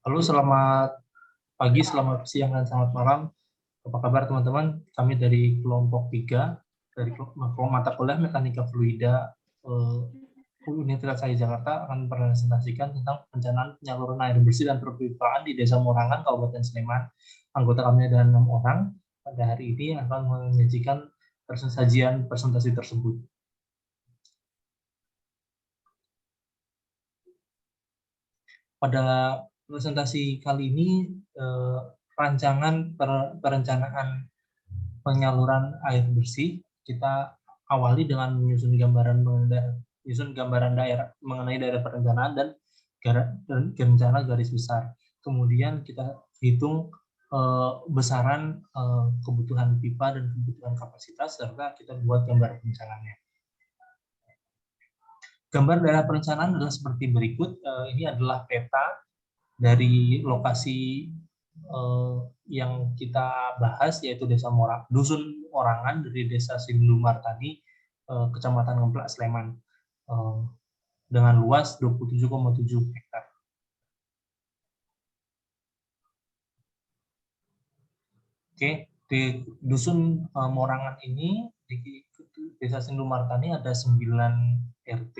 Halo, selamat pagi, selamat siang, dan selamat malam. Apa kabar teman-teman? Kami dari kelompok 3, dari kelompok mata kuliah Mekanika Fluida Universitas Air Jakarta akan presentasikan tentang perencanaan penyaluran air bersih dan perpipaan di Desa Morangan, Kabupaten Sleman. Anggota kami ada 6 orang. Pada hari ini akan menyajikan sajian presentasi tersebut. Pada presentasi kali ini, perencanaan penyaluran air bersih kita awali dengan menyusun gambaran daerah mengenai daerah perencanaan dan rencana garis besar. Kemudian kita hitung besaran kebutuhan pipa dan kebutuhan kapasitas, serta kita buat gambar perencanaannya. Gambar daerah perencanaan adalah seperti berikut. Ini adalah peta dari lokasi yang kita bahas, yaitu Dusun Orangan dari Desa Sindumartani, Kecamatan Ngemplak, Sleman, dengan luas 27,7 hektar. Oke, di Dusun Morangan ini, di Desa Sindumartani ada 9 RT,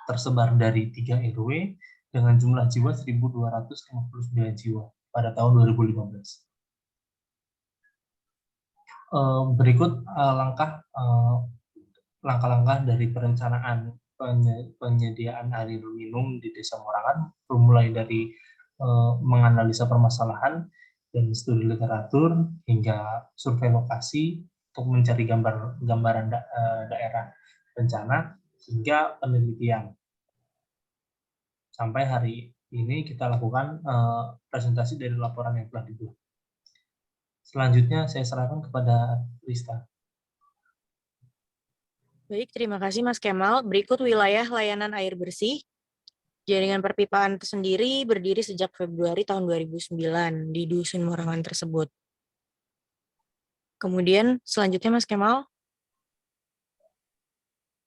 tersebar dari 3 RW, dengan jumlah jiwa 1.259 jiwa pada tahun 2015. Berikut langkah-langkah dari perencanaan penyediaan air minum di Desa Morangan, mulai dari menganalisa permasalahan dan studi literatur hingga survei lokasi untuk mencari gambaran daerah bencana hingga penelitian. Sampai hari ini kita lakukan presentasi dari laporan yang telah dibuat. Selanjutnya saya serahkan kepada Rista. Baik, terima kasih Mas Kemal. Berikut wilayah layanan air bersih. Jaringan perpipaan tersendiri berdiri sejak Februari tahun 2009 di Dusun Morangan tersebut. Kemudian selanjutnya Mas Kemal.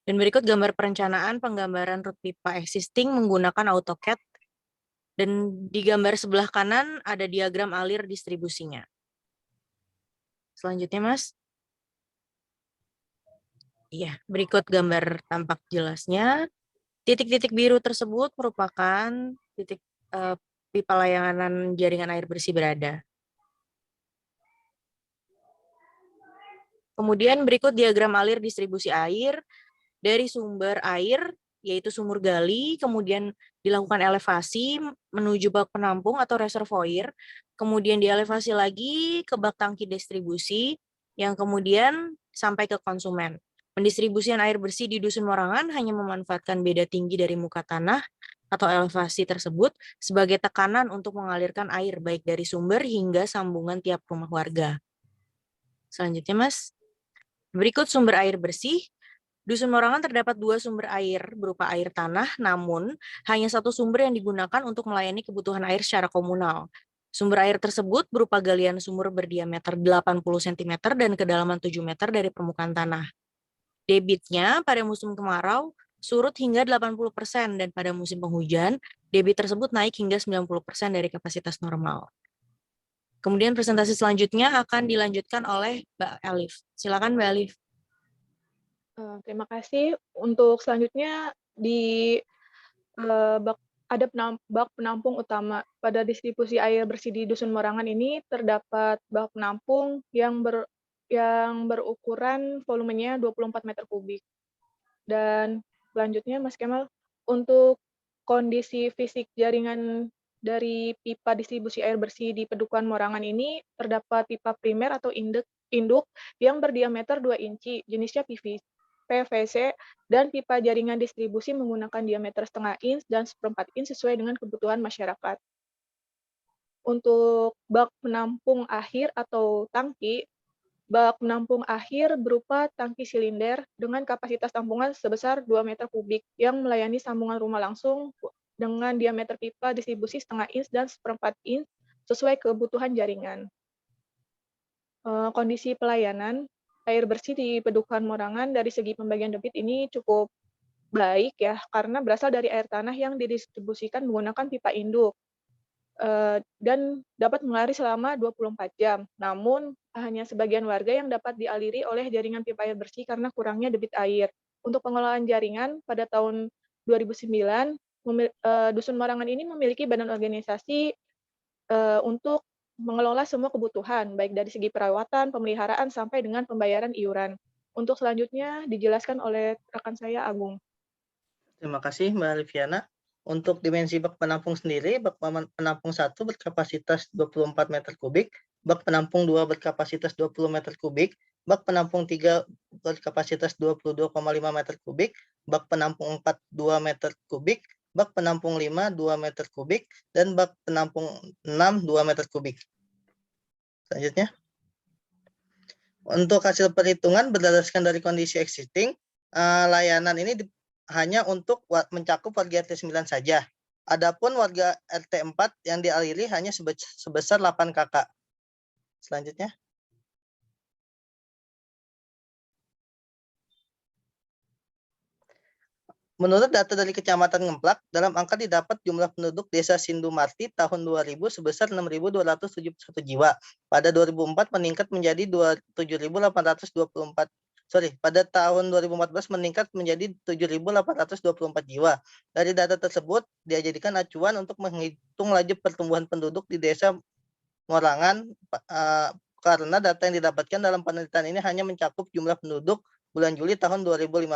Dan berikut gambar perencanaan penggambaran rute pipa existing menggunakan AutoCAD. Dan di gambar sebelah kanan ada diagram alir distribusinya. Selanjutnya Mas. Iya, berikut gambar tampak jelasnya. Titik-titik biru tersebut merupakan titik pipa layanan jaringan air bersih berada. Kemudian berikut diagram alir distribusi air dari sumber air, yaitu sumur gali, kemudian dilakukan elevasi menuju bak penampung atau reservoir, kemudian dielevasi lagi ke bak tangki distribusi, yang kemudian sampai ke konsumen. Pendistribusian air bersih di Dusun Morangan hanya memanfaatkan beda tinggi dari muka tanah atau elevasi tersebut sebagai tekanan untuk mengalirkan air baik dari sumber hingga sambungan tiap rumah warga. Selanjutnya Mas, berikut sumber air bersih. Dusun Morangan terdapat 2 sumber air berupa air tanah, namun hanya satu sumber yang digunakan untuk melayani kebutuhan air secara komunal. Sumber air tersebut berupa galian sumur berdiameter 80 cm dan kedalaman 7 meter dari permukaan tanah. Debitnya pada musim kemarau surut hingga 80% dan pada musim penghujan, debit tersebut naik hingga 90% dari kapasitas normal. Kemudian presentasi selanjutnya akan dilanjutkan oleh Mbak Elif. Silakan Mbak Elif. Terima kasih. Untuk selanjutnya di bak penampung utama. Pada distribusi air bersih di Dusun Morangan ini terdapat bak penampung yang berukuran volumenya 24 meter kubik. Dan selanjutnya Mas Kemal, untuk kondisi fisik jaringan dari pipa distribusi air bersih di Pedukuhan Morangan ini terdapat pipa primer atau induk yang berdiameter 2 inci, jenisnya PVC, dan pipa jaringan distribusi menggunakan diameter setengah inch dan seperempat inch sesuai dengan kebutuhan masyarakat. Untuk bak penampung akhir atau tangki, bak penampung akhir berupa tangki silinder dengan kapasitas tampungan sebesar 2 meter kubik yang melayani sambungan rumah langsung dengan diameter pipa distribusi setengah inch dan seperempat inch sesuai kebutuhan jaringan. Kondisi pelayanan air bersih di Pedukuhan Morangan dari segi pembagian debit ini cukup baik ya, karena berasal dari air tanah yang didistribusikan menggunakan pipa induk. dan dapat mengalir selama 24 jam. Namun, hanya sebagian warga yang dapat dialiri oleh jaringan pipa air bersih karena kurangnya debit air. Untuk pengelolaan jaringan, pada tahun 2009, Dusun Morangan ini memiliki badan organisasi untuk mengelola semua kebutuhan, baik dari segi perawatan, pemeliharaan, sampai dengan pembayaran iuran. Untuk selanjutnya dijelaskan oleh rekan saya, Agung. Terima kasih Mbak Liviana. Untuk dimensi bak penampung sendiri, bak penampung 1 berkapasitas 24 meter kubik, bak penampung 2 berkapasitas 20 meter kubik, bak penampung 3 berkapasitas 22,5 meter kubik, bak penampung 4 2 meter kubik, bak penampung 5 2 meter kubik, dan bak penampung 6 2 meter kubik. Selanjutnya, untuk hasil perhitungan berdasarkan dari kondisi existing, layanan ini hanya untuk mencakup warga RT 9 saja. Adapun warga RT 4 yang dialiri hanya sebesar 8 kakak. Selanjutnya. Menurut data dari Kecamatan Ngemplak, dalam angka didapat jumlah penduduk Desa Sindumarti tahun 2000 sebesar 6.271 jiwa. Pada 2004 meningkat menjadi 7.824. Pada tahun 2014 meningkat menjadi 7.824 jiwa. Dari data tersebut, dijadikan acuan untuk menghitung laju pertumbuhan penduduk di Desa Morangan, karena data yang didapatkan dalam penelitian ini hanya mencakup jumlah penduduk bulan Juli tahun 2015.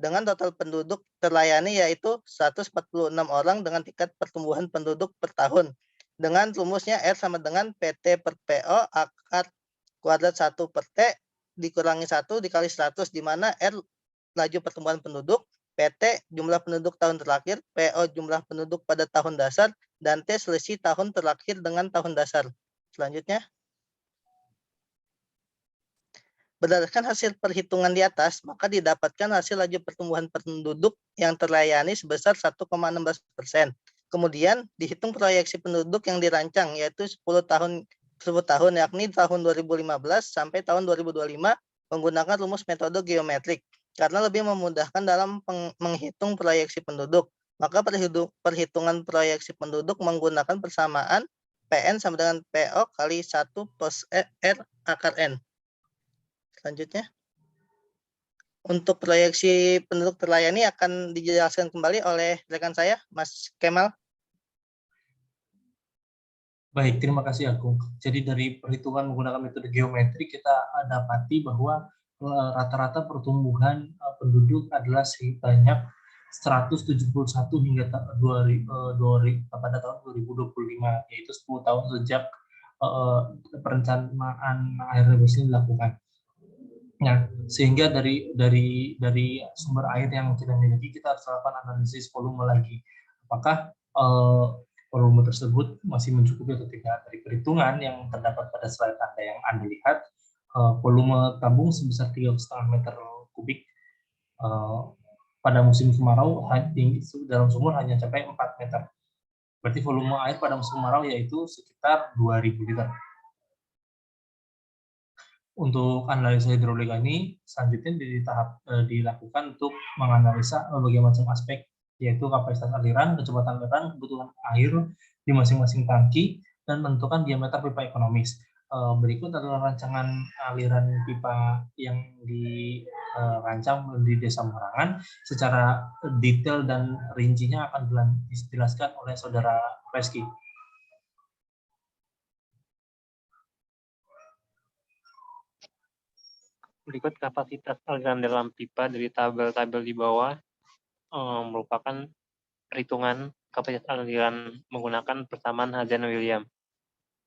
Dengan total penduduk terlayani yaitu 146 orang dengan tingkat pertumbuhan penduduk per tahun. Dengan rumusnya R sama dengan PT per PO akar kuadrat 1 per T dikurangi 1 dikali 100, di mana R laju pertumbuhan penduduk, PT jumlah penduduk tahun terakhir, PO jumlah penduduk pada tahun dasar, dan T selisih tahun terakhir dengan tahun dasar. Selanjutnya. Berdasarkan hasil perhitungan di atas, maka didapatkan hasil laju pertumbuhan penduduk yang terlayani sebesar 1,16%. Kemudian dihitung proyeksi penduduk yang dirancang, yaitu 10 tahun, yakni tahun 2015 sampai tahun 2025 menggunakan rumus metode geometrik, karena lebih memudahkan dalam menghitung proyeksi penduduk. Maka perhitungan proyeksi penduduk menggunakan persamaan PN sama dengan PO kali 1 plus R akar N. Selanjutnya, untuk proyeksi penduduk terlayani akan dijelaskan kembali oleh rekan saya, Mas Kemal. Baik, terima kasih Agung. Jadi dari perhitungan menggunakan metode geometri kita dapati bahwa rata-rata pertumbuhan penduduk adalah sebanyak 171 hingga pada tahun 2025, yaitu 10 tahun sejak perencanaan air bersih dilakukan. Ya, sehingga dari sumber air yang kita miliki kita harus lakukan analisis volume lagi. Apakah volume tersebut masih mencukupi atau tidak? Dari perhitungan yang terdapat pada slide Anda yang Anda lihat, volume tabung sebesar 3,5 meter kubik pada musim kemarau dalam sumur hanya mencapai 4 meter. Berarti volume air pada musim kemarau yaitu sekitar 2.000 liter. Untuk analisa hidrolika ini selanjutnya dilakukan untuk menganalisa berbagai macam aspek, yaitu kapasitas aliran, kecepatan aliran, kebutuhan air di masing-masing tangki, dan menentukan diameter pipa ekonomis. Berikut adalah rancangan aliran pipa yang dirancang di Desa Morangan. Secara detail dan rincinya akan dijelaskan oleh Saudara Reski. Berikut kapasitas aliran dalam pipa dari tabel-tabel di bawah merupakan perhitungan kapasitas aliran menggunakan persamaan Hazen-Williams.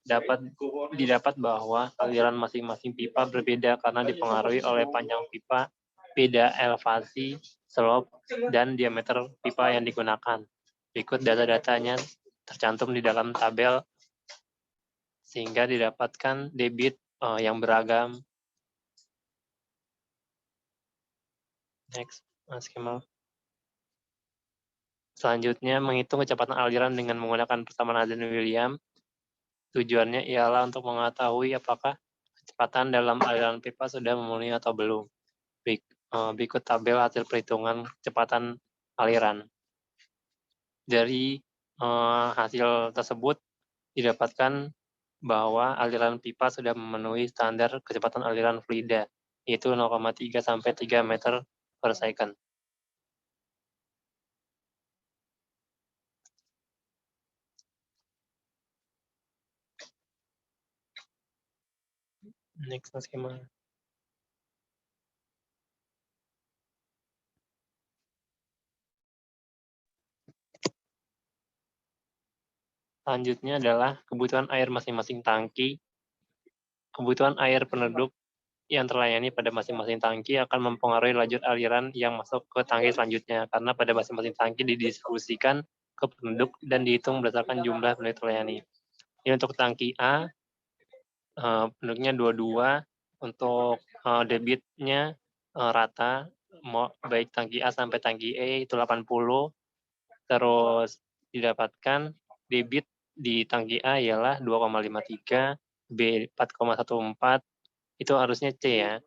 Didapat bahwa aliran masing-masing pipa berbeda karena dipengaruhi oleh panjang pipa, beda elevasi, slope, dan diameter pipa yang digunakan. Berikut data-datanya tercantum di dalam tabel sehingga didapatkan debit yang beragam. Next, Mas Kemal. Selanjutnya, menghitung kecepatan aliran dengan menggunakan persamaan Hazen-Williams. Tujuannya ialah untuk mengetahui apakah kecepatan dalam aliran pipa sudah memenuhi atau belum. Berikut tabel hasil perhitungan kecepatan aliran. Dari hasil tersebut didapatkan bahwa aliran pipa sudah memenuhi standar kecepatan aliran fluida, yaitu 0,3 sampai 3 meter per second. Next skema. Selanjutnya adalah kebutuhan air masing-masing tangki. Kebutuhan air penduduk yang terlayani pada masing-masing tangki akan mempengaruhi lajur aliran yang masuk ke tangki selanjutnya, karena pada masing-masing tangki didistribusikan ke penduduk dan dihitung berdasarkan jumlah penduduk terlayani. Ini untuk tangki A, penduduknya 22, untuk debitnya rata, baik tangki A sampai tangki E itu 80, terus didapatkan debit di tangki A ialah 2,53, B 4,14, itu harusnya C ya,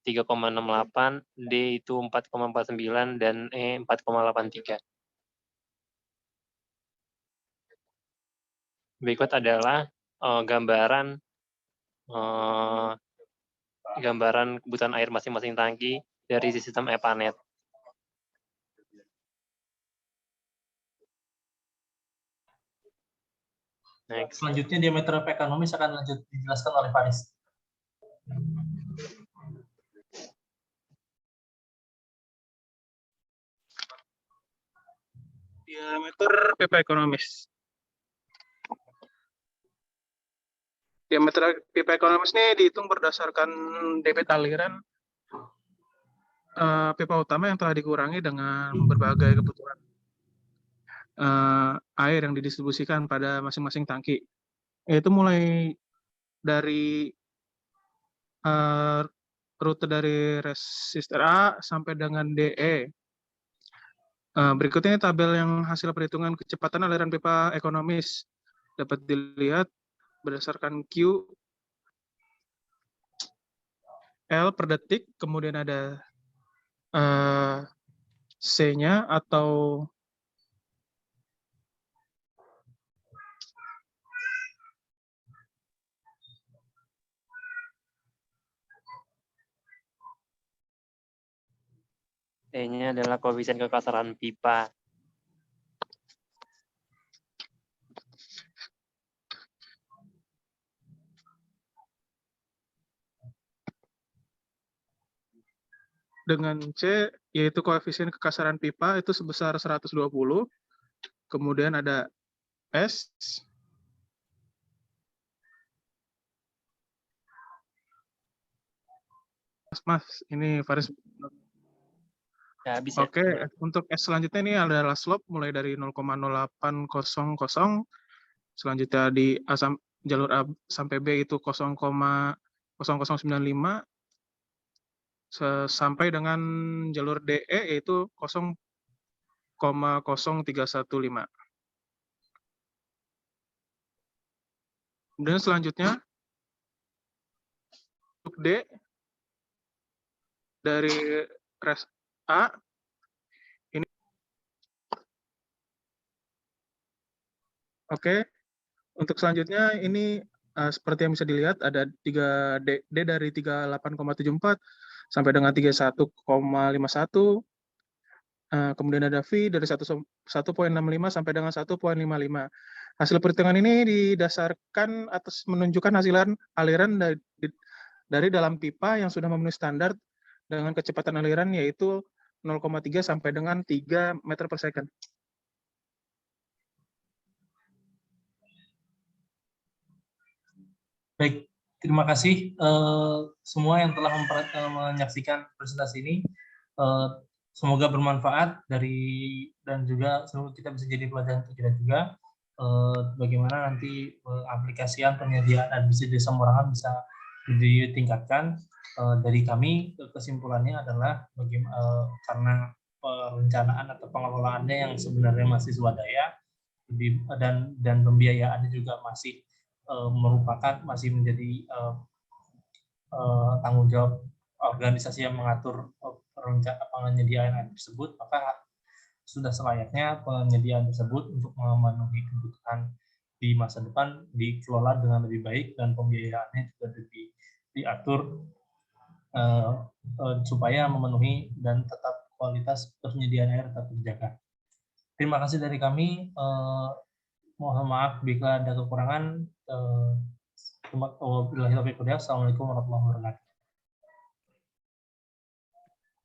3,68, D itu 4,49, dan E 4,83. Berikut adalah gambaran kebutuhan air masing-masing tangki dari sistem EPANET. Next. Selanjutnya diameter ekonomis akan lanjut dijelaskan oleh Faris. Diameter pipa ekonomis. Diameter pipa ekonomis ini dihitung berdasarkan debit aliran pipa utama yang telah dikurangi dengan berbagai kebutuhan air yang didistribusikan pada masing-masing tangki. Yaitu mulai dari rute dari resistor A sampai dengan DE. Berikutnya tabel yang hasil perhitungan kecepatan aliran pipa ekonomis dapat dilihat berdasarkan Q, L per detik, kemudian ada C-nya atau T-nya adalah koefisien kekasaran pipa. dengan C, yaitu koefisien kekasaran pipa itu sebesar 120. Kemudian ada S, Mas, ini Faris. Ya, bisa. Oke, untuk S selanjutnya ini adalah slope mulai dari 0,0800, selanjutnya di jalur A sampai B itu 0,0095, sampai dengan jalur DE yaitu 0,0315. Kemudian selanjutnya untuk D dari res A ini. Oke, untuk selanjutnya ini seperti yang bisa dilihat ada 3 D dari 38,74 sampai dengan 31,51. Kemudian ada V dari 1,65 sampai dengan 1,55. Hasil perhitungan ini didasarkan atas menunjukkan aliran dari dalam pipa yang sudah memenuhi standar dengan kecepatan aliran yaitu 0,3 sampai dengan 3 meter per second. Baik, terima kasih semua yang telah menyaksikan presentasi ini. Semoga bermanfaat dan juga semoga kita bisa jadi pelajaran untuk kita juga. Bagaimana nanti aplikasian penyediaan administrasi desa Morangan bisa ditingkatkan. Dari kami kesimpulannya adalah karena perencanaan atau pengelolaannya yang sebenarnya masih swadaya dan pembiayaannya juga masih masih menjadi tanggung jawab organisasi yang mengatur penyediaan air tersebut, maka sudah selayaknya penyediaan tersebut untuk memenuhi kebutuhan di masa depan dikelola dengan lebih baik dan pembiayaannya juga diatur supaya memenuhi dan tetap kualitas persediaan air tetap terjaga. Terima kasih dari kami. Mohon maaf bila ada kekurangan. Assalamualaikum warahmatullahi wabarakatuh.